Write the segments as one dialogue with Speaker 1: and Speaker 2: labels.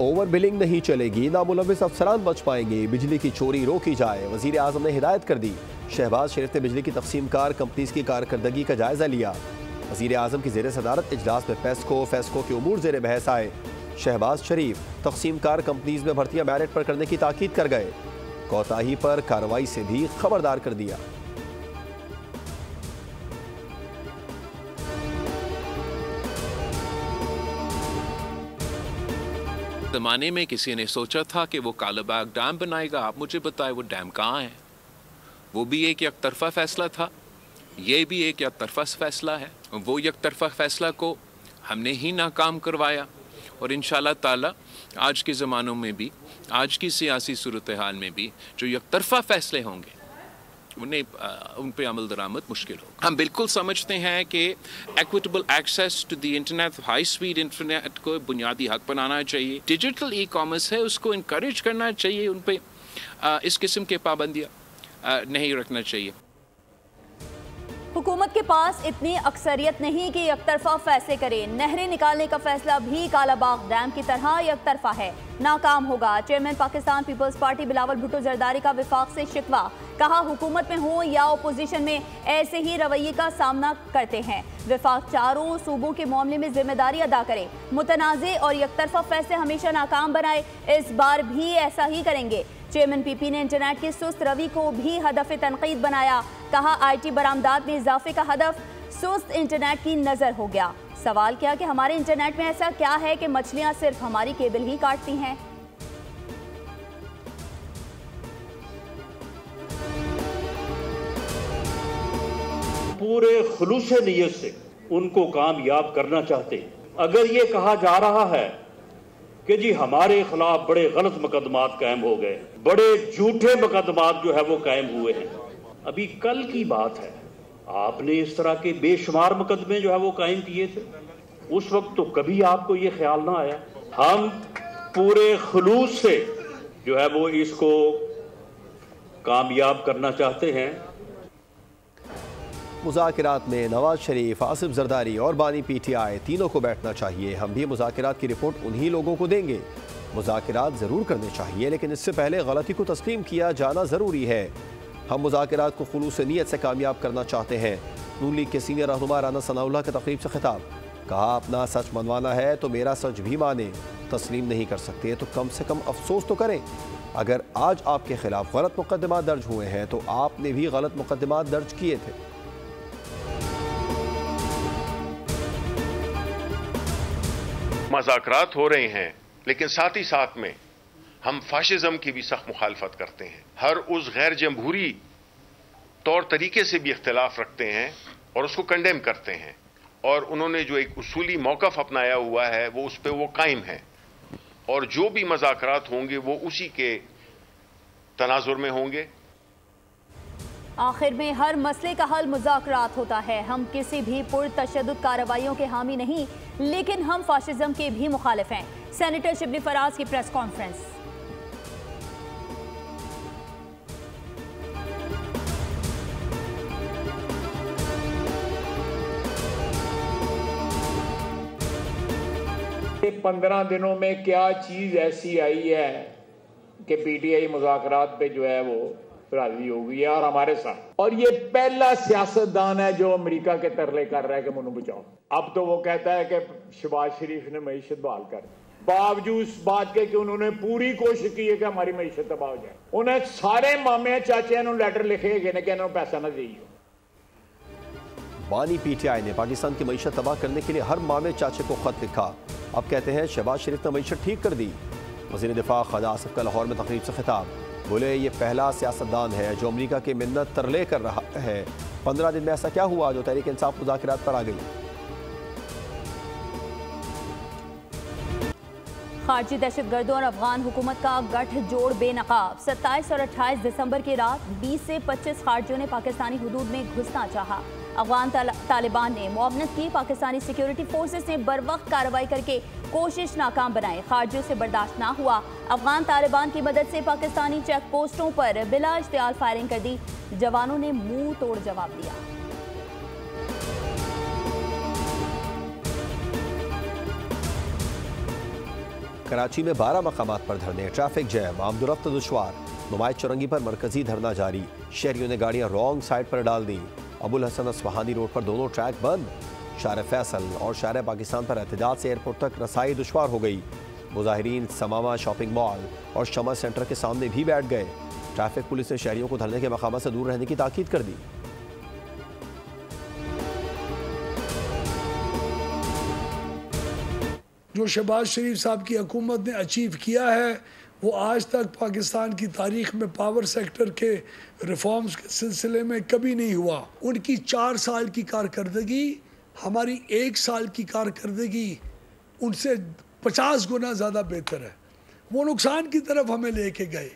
Speaker 1: Over billing नहीं चलेगी, नामुलविस अफसरान बच पाएंगे, बिजली की चोरी रोकी जाए। वजीर आजम ने हिदायत कर दी। शहबाज शरीफ ने बिजली की तकसीमकार कंपनीज की कारकर्दगी का जायजा लिया। वजीर आजम की जेर सदारत इजलास में फेस्को के उमूर जेर बहस आए। शहबाज शरीफ तकसीमकार कंपनीज में भर्तियां मेरिट पर करने की ताकीद कर गए। कोताही पर कार्रवाई से भी खबरदार कर दिया।
Speaker 2: ज़माने में किसी ने सोचा था कि वो कालाबाग डैम बनाएगा। आप मुझे बताएं वो डैम कहाँ है? वो भी एक तरफा फैसला था, ये भी एक तरफा फैसला है। वो एक तरफा फैसला को हमने ही नाकाम करवाया और इंशाअल्लाह ताला आज के ज़मानों में भी, आज की सियासी सूरत हाल में भी जो एक तरफा फैसले होंगे उन पे अमल दरामद मुश्किल हो। हम बिल्कुल समझते हैं कि equitable access to the internet, high speed internet को बुनियादी हक बनाना चाहिए। डिजिटल ई कॉमर्स है, उसको इनकरेज करना चाहिए। उन पे इस किस्म के पाबंदियाँ नहीं रखना चाहिए।
Speaker 3: हुकूमत के पास इतनी अक्सरियत नहीं कि एकतरफा फैसले करे। नहरें निकालने का फैसला भी कालाबाग डैम की तरह एकतरफा है, नाकाम होगा। Chairman Pakistan Peoples Party Bilawal Bhutto Zardari का विफाक से शिकवा। कहा हुकूमत में हो या अपोजिशन में ऐसे ही रवैये का सामना करते हैं। विफाक चारों सूबों के मामले में जिम्मेदारी अदा करे, मुतनाज़े और एकतरफा फैसले हमेशा नाकाम बनाए। इस बार भी ऐसा ही करेंगे। चेयरमैन पीपी ने इंटरनेट की सुस्त रवि को भी हदफ तनकीद बनाया। कहा IT बरामदात में इजाफे का हदफ सुस्त इंटरनेट की नजर हो गया। सवाल किया कि हमारे इंटरनेट में ऐसा क्या है कि मछलियां सिर्फ हमारी केबल ही काटती हैं।
Speaker 4: पूरे खुलूस नियत से उनको कामयाब करना चाहते हैं। अगर ये कहा जा रहा है कि जी हमारे खिलाफ बड़े गलत मुकदमात कायम हो गए, बड़े झूठे मुकदमात जो है वो कायम हुए हैं, अभी कल की बात है, आपने इस तरह के बेशुमार मुकदमे जो है वो कायम किए थे। उस वक्त तो कभी आपको ये ख्याल ना आया। हम पूरे खुलूस से जो है वो इसको कामयाब करना चाहते हैं।
Speaker 1: मुज़ाकिरात में नवाज शरीफ, आसिफ जरदारी और बानी PTI तीनों को बैठना चाहिए। हम भी मुज़ाकिरात की रिपोर्ट उन्हीं लोगों को देंगे। मुज़ाकिरात ज़रूर करने चाहिए, लेकिन इससे पहले गलती को तस्लीम किया जाना ज़रूरी है। हम मुज़ाकिरात को खुलूस नीयत से कामयाब करना चाहते हैं। नून लीग के सीनियर रहनुमा राना सनाउल्लाह के तकरीब से खिताब। कहा अपना सच मनवाना है तो मेरा सच भी माने, तस्लीम नहीं कर सकते तो कम से कम अफसोस तो करें। अगर आज आपके खिलाफ गलत मुकदमा दर्ज हुए हैं तो आपने भी गलत मुकदमा दर्ज किए थे।
Speaker 5: मुज़ाकरात हो रहे हैं, लेकिन साथ ही साथ में हम फाशिज्म की भी सख्त मुखालफत करते हैं। हर उस गैर जमहूरी तौर तरीके से भी इख्तिलाफ रखते हैं और उसको कंडेम करते हैं। और उन्होंने जो एक उसूली मौक़िफ़ अपनाया हुआ है वो उस पर वो कायम है। और जो भी मुज़ाकरात होंगे वो उसी के तनाजुर में होंगे।
Speaker 3: आखिर में हर मसले का हल मुज़ाकरात होता है। हम किसी भी पुरतशद्दुद कार्रवाइयों के हामी नहीं, लेकिन हम फाशिज्म के भी मुखालिफ हैं। सेनेटर शिबली फराज की प्रेस कॉन्फ्रेंस।
Speaker 6: ये 15 दिनों में क्या चीज ऐसी आई है कि PTI मुज़ाकरात पे जो है वो राजी हो गई है और हमारे साथ। और ये पहला सियासतदान है जो अमेरिका के तरले कर रहा है कि मुन्नू बचाओ। अब तो वो कहता है कि शहबाज शरीफ ने मईशत बहाल कर, बावजूद इस बात के कि उन्होंने पूरी कोशिश की है कि हमारी मईशत तबाह हो जाए। उन्हें सारे मामे चाचे ने लेटर लिखे गए कि इन्होंने पैसा ना दिए।
Speaker 1: बानी PTI ने पाकिस्तान की मईशत तबाह करने के लिए हर मामे चाचे को खत लिखा। अब कहते हैं शहबाज शरीफ ने मईशत ठीक कर दी। वज़ीर दिफा ख्वाजा आसिफ का लाहौर में तकरीब से खिताब। बोले ये पहला सियासतदान है जो अमेरिका की मिन्नत तरले कर रहा है। 15 दिन में ऐसा क्या हुआ जो तहरीक इंसाफ मुज़ाकरात पर आ गई?
Speaker 3: खारजी दहशतगर्दों और अफगान हुकूमत का गठजोड़ बेनकाब। 27 और 28 दिसंबर की रात 20 से 25 खारजियों ने पाकिस्तानी हुदूद में घुसना चाहा। अफगान तालिबान ने मुआवनत की। पाकिस्तानी सिक्योरिटी फोर्सेस ने बर वक्त कार्रवाई करके कोशिश नाकाम बनाई। खारजियों से बर्दाश्त ना हुआ। अफगान तालिबान की मदद से पाकिस्तानी चेक पोस्टों पर बिला इश्तियाल फायरिंग कर दी। जवानों ने मुंह तोड़ जवाब दिया।
Speaker 1: कराची में 12 मकामात पर धरने, ट्रैफिक जैम, आमदोरफ्त दुश्वार। नुमाइश चौरंगी पर मरकजी धरना जारी, शहरियों ने गाड़ियां रॉन्ग साइड पर डाल दी। अबुल हसन अस्फहानी रोड पर दोनों ट्रैक बंद। शार फैसल और शार पाकिस्तान पर एहतजाज से एयरपोर्ट तक रसाई दुश्वार हो गई। मुजाहिरीन समामा शॉपिंग मॉल और शमा सेंटर के सामने भी बैठ गए। ट्रैफिक पुलिस ने शहरियों को धरने के मकामात से दूर रहने की ताकीद कर दी।
Speaker 7: जो शहबाज शरीफ साहब की हुकूमत ने अचीव किया है वो आज तक पाकिस्तान की तारीख में पावर सेक्टर के रिफॉर्म्स के सिलसिले में कभी नहीं हुआ। उनकी 4 साल की कारकर्दगी हमारी 1 साल की कारकर्दगी उनसे 50 गुना ज़्यादा बेहतर है। वो नुकसान की तरफ हमें लेके गए।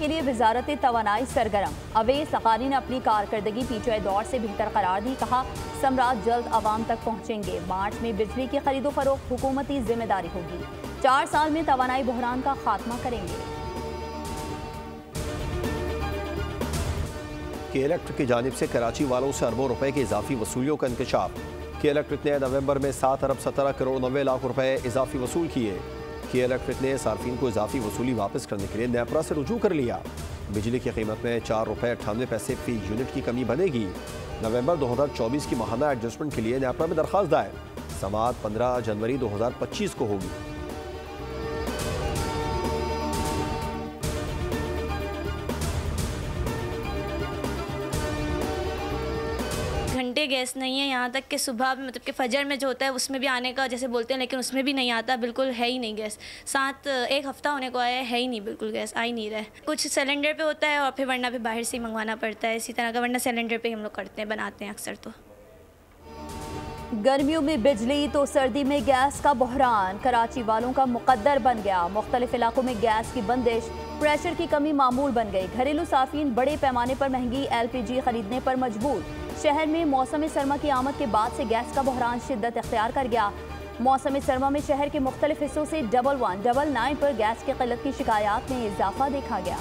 Speaker 3: के लिए वजारत तवानाई सरगर्म, अवैस सकानी ने अपनी कारकर्दगी पीछे दौर से बेहतर करार दी। कहा सम्राट जल्द आवाम तक पहुंचेंगे। मार्च में बिजली की खरीदो फरोख्त हुकूमती जिम्मेदारी होगी। 4 साल में तवानाई बहरान का खात्मा करेंगे।
Speaker 1: के इलेक्ट्रिक की जानिब से कराची वालों से अरबों रुपए की इजाफी वसूलियों का इंकशाफ। के इलेक्ट्रिक ने नवंबर में 7 अरब 17 करोड़ 90 लाख रुपए इजाफी वसूल किए। के इलेक्ट्रिक ने सार्फिन को इजाफी वसूली वापस करने के लिए नेपरा से रुजू कर लिया। बिजली की कीमत में 4 रुपए 98 पैसे फी यूनिट की कमी बनेगी। नवंबर 2024 की माहाना एडजस्टमेंट के लिए नेपरा में दरखास्त दायर। समाअत 15 जनवरी 2025 को होगी।
Speaker 8: घंटे गैस नहीं है, यहाँ तक कि सुबह मतलब कि फजर में जो होता है उसमें भी आने का जैसे बोलते हैं, लेकिन उसमें भी नहीं आता, बिल्कुल है ही नहीं गैस। 1 हफ्ता होने को आया है ही नहीं, बिल्कुल गैस आ ही नहीं रहा है। कुछ सिलेंडर पे होता है और फिर वरना फिर बाहर से ही मंगवाना पड़ता है इसी तरह का, वरना सिलेंडर पे हम लोग करते हैं, बनाते हैं अक्सर। तो
Speaker 3: गर्मियों में बिजली तो सर्दी में गैस का बहरान कराची वालों का मुकद्दर बन गया। मुख्तलिफ इलाकों में गैस की बंदिश, प्रेशर की कमी मामूल बन गई। घरेलू सार्फिन बड़े पैमाने पर महंगी LPG खरीदने पर मजबूर। शहर में मौसम सरमा की आमद के बाद से गैस का बहरान शिद्दत इख्तियार कर गया। मौसम सरमा में शहर के मुख्तलिफ हिस्सों से 11, 99 पर गैस की किल्लत की शिकायत में इजाफा देखा गया।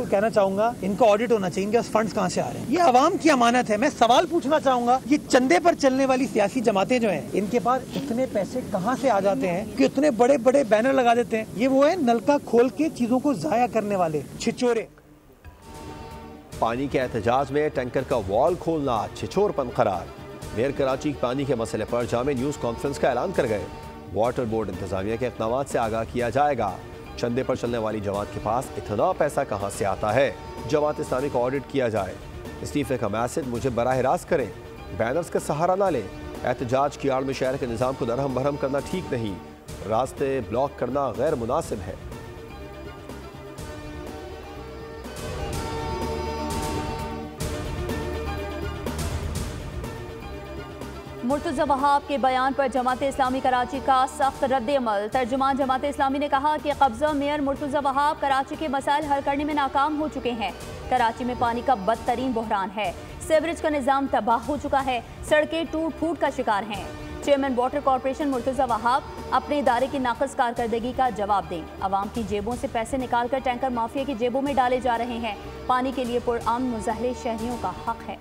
Speaker 9: कहना चाहूंगा इनका ऑडिट होना चाहिए, इनके पास फंड्स कहां से आ रहे हैं। ये आवाम की अमानत है। मैं सवाल पूछना चाहूंगा, ये चंदे पर चलने वाली सियासी जमातें जो हैं, इनके पास इतने पैसे कहां से आ जाते हैं कि इतने बड़े बड़े बैनर लगा देते हैं। ये वो है नलका खोल के चीजों को जाया करने वाले छिचोरे।
Speaker 1: पानी के एहतजाज में टैंकर का वॉल खोलना छिछोरपन करार। मेयर कराची पानी के मसले पर जामे न्यूज कॉन्फ्रेंस का ऐलान कर गए। वाटर बोर्ड इंतजामिया के इक़दामात से आगाह किया जाएगा। चंदे पर चलने वाली जमात के पास इतना पैसा कहां से आता है, जमात इस्लामी का ऑडिट किया जाए। इस्तीफे का मैसेज मुझे बराह रास्त करें, बैनर्स का सहारा ना लें। एहतजाज की आड़ में शहर के निज़ाम को दरहम बरहम करना ठीक नहीं, रास्ते ब्लॉक करना गैर मुनासिब है।
Speaker 3: मुर्तज़ा वहाब के बयान पर जमात इस्लामी कराची का सख्त रद्द-ए-अमल। तर्जुमान जमात इस्लामी ने कहा कि कब्ज़ा मेयर मुर्तज़ा वहाब कराची के मसाइल हल करने में नाकाम हो चुके हैं। कराची में पानी का बदतरीन बहरान है। सीवरेज का निज़ाम तबाह हो चुका है। सड़कें टूट फूट का शिकार हैं। Chairman water corporation Murtaza Wahab अपने इदारे की नाक़िस कारकर्दगी का जवाब दें। अवाम की जेबों से पैसे निकालकर टैंकर माफिया की जेबों में डाले जा रहे हैं। पानी के लिए पुरअमन मुज़ाहरे शहरियों का हक है।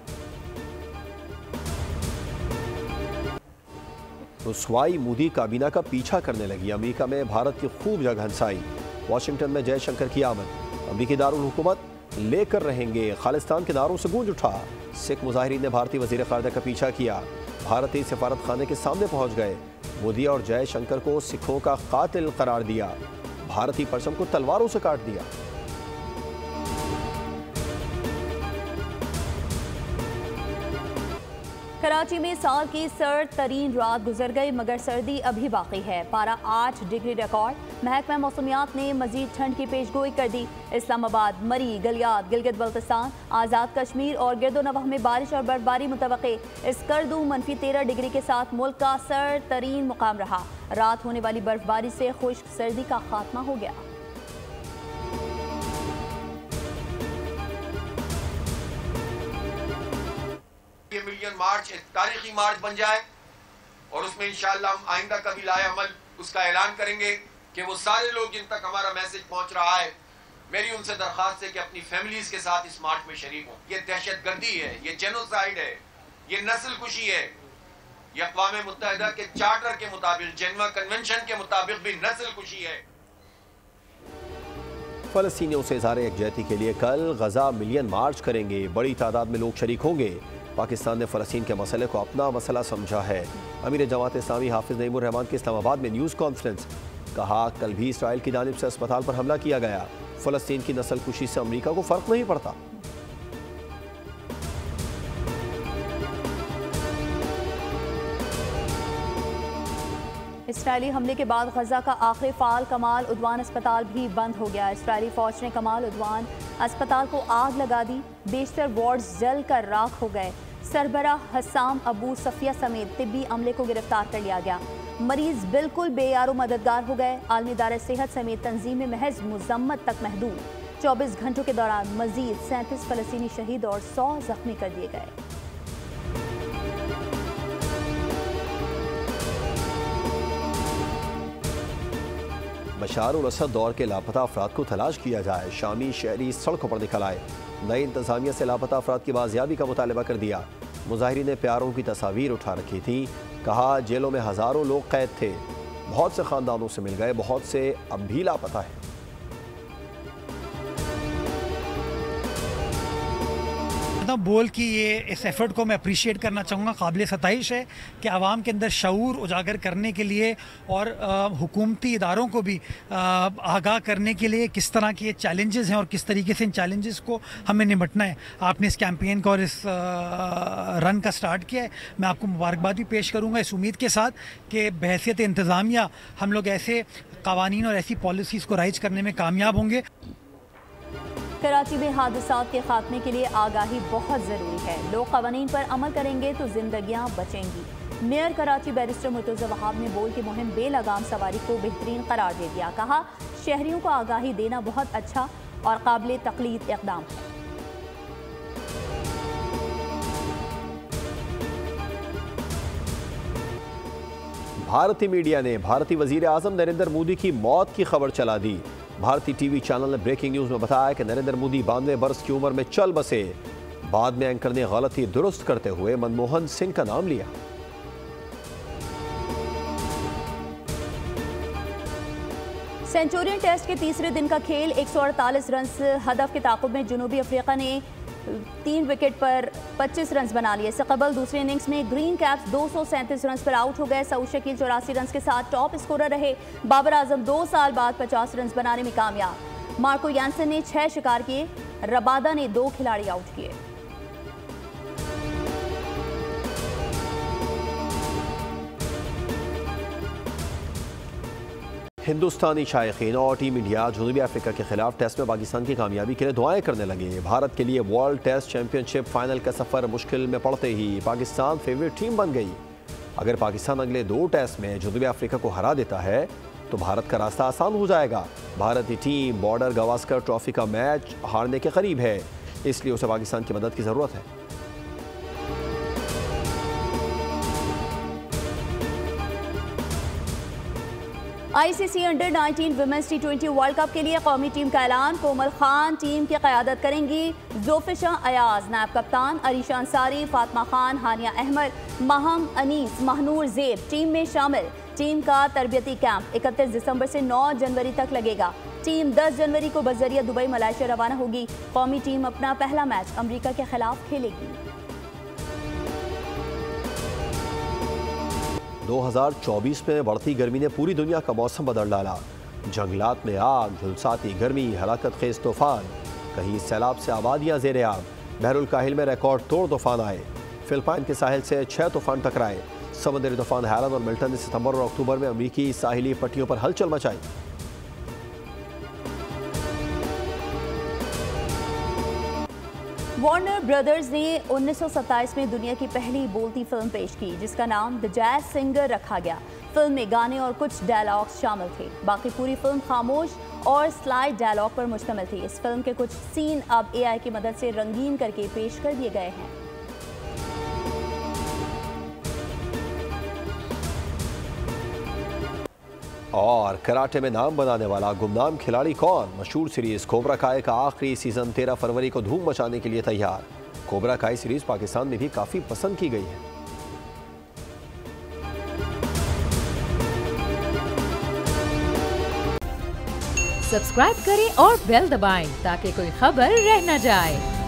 Speaker 1: रुसवाई मोदी काबीना का पीछा करने लगी। अमेरिका में भारत की खूब जगह हंसाई। वाशिंगटन में जयशंकर की आमद। अमरीकी दारुल हुकूमत लेकर रहेंगे खालिस्तान के नारों से गूंज उठा। सिख मुजाहिरीन ने भारतीय वजीर खारजा का पीछा किया। भारतीय सफारत खाने के सामने पहुंच गए। मोदी और जयशंकर को सिखों का कातिल करार दिया। भारतीय परचम को तलवारों से काट दिया।
Speaker 3: कराची में साल की सर्द तरीन रात गुजर गई, मगर सर्दी अभी बाकी है। पारा 8 डिग्री रिकॉर्ड। महकमा मौसमियात ने मजीद ठंड की पेशगोई कर दी। इस्लामाबाद, मरी, गलियात, गिलगित बल्तिस्तान, आज़ाद कश्मीर और गिरदोनवाह में बारिश और बर्फबारी मुतवक्के। स्कर्दू -13 डिग्री के साथ मुल्क का सर्द तरीन मुकाम रहा। रात होने वाली बर्फबारी से खुश्क सर्दी का खात्मा हो गया।
Speaker 10: ये मिलियन मार्च एक तारीखी मार्च बन जाए और उसमें इंशाअल्लाह हम आइंदा कभी लाए अमल उसका ऐलान करेंगे कि वो सारे लोग जिन तक हमारा मैसेज पहुंच रहा है मेरी उनसे दरख्वास्त है कि अपनी फैमिलीज के साथ इस मार्च में शरीक हों। ये दहशतगर्दी है, ये जेनोसाइड है, ये नस्ल कुशी है। ये अक़वाम मुत्तहिदा के चार्टर के मुताबिक, जेनेवा कन्वेंशन के मुताबिक भी नस्ल कुशी है।
Speaker 1: फ़लस्तीनियों से इज़हार यकजहती के लिए कल गजा मिलियन मार्च करेंगे। बड़ी तादाद में लोग शरीक होंगे। पाकिस्तान ने फ़लस्तीन के मसले को अपना मसला समझा है। अमीर जमात इस्लामी हाफिज़ नईमुर रहमान की इस्लामाबाद में न्यूज़ कॉन्फ्रेंस। कहा, कल भी इसराइल की जानिब से अस्पताल पर हमला किया गया। फ़लस्तीन की नस्ल कुशी से अमरीका को फ़र्क नहीं पड़ता।
Speaker 3: इसराइली हमले के बाद गजा का आखिरी फाल कमाल उद्वान अस्पताल भी बंद हो गया। इसराइली फौज ने कमाल उद्वान अस्पताल को आग लगा दी। बेशतर वार्ड्स जल कर राख हो गए। सरबरा हसाम अबू सफिया समेत तिब्बी अमले को गिरफ्तार कर लिया गया। मरीज बिल्कुल बेयारो मददगार हो गए। आलमी इदारे सेहत समेत तंजीमें महज मुजम्मत तक महदूद। 24 घंटों के दौरान मजीद 37 फ़लस्तीनी शहीद और 100 जख्मी कर दिए गए।
Speaker 1: बशार उल असद दौर के लापता अफराद को तलाश किया जाए। शामी शहरी सड़कों पर निकल आए। नई इंतजामिया से लापता अफराद की बाजियाबी का मुतालबा कर दिया। मुजाहिरीन ने प्यारों की तस्वीर उठा रखी थी। कहा, जेलों में हज़ारों लोग कैद थे। बहुत से ख़ानदानों से मिल गए, बहुत से अब भी लापता है।
Speaker 9: बोल की ये इस एफर्ट को मैं अप्रिशिएट करना चाहूँगा। काबिल सताइश है कि आवाम के अंदर शऊर उजागर करने के लिए और हुकूमती इदारों को भी आगाह करने के लिए किस तरह के चैलेंजेस हैं और किस तरीके से इन चैलेंजेस को हमें निपटना है। आपने इस कैंपेन का और इस रन का स्टार्ट किया है। मैं आपको मुबारकबाद भी पेश करूँगा इस उम्मीद के साथ कि बहैसियत इंतज़ामिया हम लोग ऐसे कवानीन और ऐसी पॉलिसीज़ को राइज करने में कामयाब होंगे।
Speaker 3: कराची में हादसात के खात्मे के लिए आगाही बहुत ज़रूरी है। लोग क़वानीन पर अमल करेंगे तो जिंदगियां बचेंगी। मेयर कराची बैरिस्टर मुर्तज़ा वहाब ने बोल की मुहिम बेलगाम सवारी को बेहतरीन करार दे दिया। कहा, शहरियों को आगाही देना बहुत अच्छा और काबिल तक़लीद इक़दाम है।
Speaker 1: भारतीय मीडिया ने भारतीय वज़ीर आज़म नरेंद्र मोदी की मौत की खबर चला दी। भारतीय टीवी चैनल ने ब्रेकिंग न्यूज़ में बताया कि नरेंद्र मोदी 92 बरस की उम्र में चल बसे। बाद में एंकर ने गलती दुरुस्त करते हुए मनमोहन सिंह का नाम लिया।
Speaker 3: सेंचुरियन टेस्ट के तीसरे दिन का खेल 148 रन हदफ के ताक़ुब में जनूबी अफ्रीका ने 3 विकेट पर 25 रन बना लिए। इससे कबल दूसरी इनिंग्स में ग्रीन कैप्स 237 रन पर आउट हो गए। सऊद शकील 84 रन के साथ टॉप स्कोरर रहे। बाबर आजम 2 साल बाद 50 रन बनाने में कामयाब। मार्को यानसन ने 6 शिकार किए। रबादा ने 2 खिलाड़ी आउट किए।
Speaker 1: हिंदुस्तानी शायकीन और टीम इंडिया जनूबी अफ्रीका के खिलाफ टेस्ट में पाकिस्तान की कामयाबी के लिए दुआएं करने लगे। भारत के लिए वर्ल्ड टेस्ट चैंपियनशिप फाइनल का सफर मुश्किल में पड़ते ही पाकिस्तान फेवरेट टीम बन गई। अगर पाकिस्तान अगले 2 टेस्ट में जनूबी अफ्रीका को हरा देता है तो भारत का रास्ता आसान हो जाएगा। भारतीय टीम बॉर्डर गावस्कर ट्रॉफी का मैच हारने के करीब है, इसलिए उसे पाकिस्तान की मदद की जरूरत है।
Speaker 3: ICC under 19 women's T20 World Cup के लिए कौमी टीम का ऐलान। कोमल खान टीम की क़यादत करेंगी। जोफिशा अयाज नायब कप्तान, अरीशा अंसारी, फातिमा खान, हानिया अहमद, महम अनीस, महनूर ज़ेब टीम में शामिल। टीम का तरबियती कैंप 31 दिसंबर से 9 जनवरी तक लगेगा। टीम 10 जनवरी को बजरिया दुबई मलेशिया रवाना होगी। कौमी टीम अपना पहला मैच अमरीका के खिलाफ खेलेगी।
Speaker 1: 2024 में बढ़ती गर्मी ने पूरी दुनिया का मौसम बदल डाला। जंगलात में आग, झुलसाती गर्मी, हलाकत खेज तूफान, कहीं सैलाब से आबादियां ज़ेरे आब। बहरुल काहिल में रिकॉर्ड तोड़ तूफान आए। फिलिपाइन के साहिल से 6 तूफान टकराए। समुद्री तूफान हैलन और मिल्टन ने सितंबर और अक्टूबर में अमरीकी साहिली पट्टियों पर हलचल मचाई।
Speaker 3: वार्नर ब्रदर्स ने 1927 में दुनिया की पहली बोलती फिल्म पेश की, जिसका नाम द जैज सिंगर रखा गया। फिल्म में गाने और कुछ डायलॉग्स शामिल थे। बाकी पूरी फिल्म खामोश और स्लाइड डायलॉग पर मुश्तमिल थी। इस फिल्म के कुछ सीन अब AI की मदद से रंगीन करके पेश कर दिए गए हैं।
Speaker 1: और कराटे में नाम बनाने वाला गुमनाम खिलाड़ी कौन? मशहूर सीरीज कोबरा काय का आखिरी सीजन 13 फरवरी को धूम मचाने के लिए तैयार। कोबरा काय सीरीज पाकिस्तान में भी काफी पसंद की गई है।
Speaker 11: सब्सक्राइब करें और बेल दबाएं ताकि कोई खबर रह न जाए।